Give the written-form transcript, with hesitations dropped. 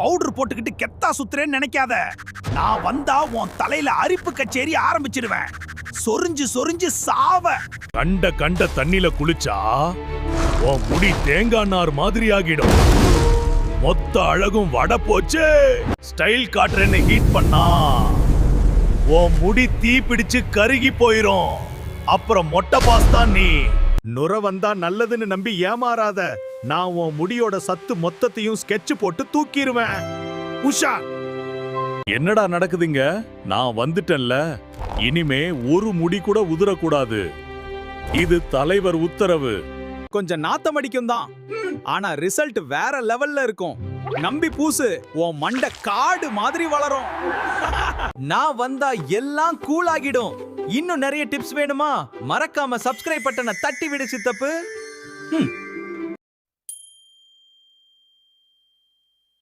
Powder போட்டுக்கிட்டு கெத்தா சுத்துறேன்னு நினைக்காத. நான் வந்தா உன் தலையில அரிப்பு கச்சேரி ஆரம்பிச்சிடுவேன். சொரிஞ்சு சொரிஞ்சு சாவ. கண்ட தண்ணில குளிச்சா உன் முடி தேங்காய் நார் மாதிரி ஆகிடும். மொத்த அழகும் வட போச்சு. ஸ்டைல் காட்டுறேன்னு ஹீட் பண்ணா உன் முடி தீ பிடிச்சு கருகி போயிரும். அப்புறம் மொட்டை பாஸ் தான் நீ. நுர வந்தா நல்லதுன்னு நம்பி ஏமாறாத. நான் உன் முடியோட சத்து மொத்தத்தையும் ஸ்கெட்ச் போட்டு தூக்கிடுவேன். உஷா, என்னடா நடக்குதுங்க? நான் வந்துட்டேன்ல. இனிமே ஒரு முடி கூட உதிரக்கூடாது. இது தலைவர் உத்தரவு. கொஞ்சம் நாத்தம் அடிக்கும் தான், ஆனா ரிசல்ட் வேற லெவல்ல இருக்கும். நம்பி பூசு, உன் மண்டை காடு மாதிரி வளரும். நான் வந்தா எல்லாம் கூல் ஆகிடும். இன்னும் நிறைய டிப்ஸ் வேணுமா? மறக்காம சப்ஸ்கிரைப் பட்டனை தட்டி விடு சித்தப்பு.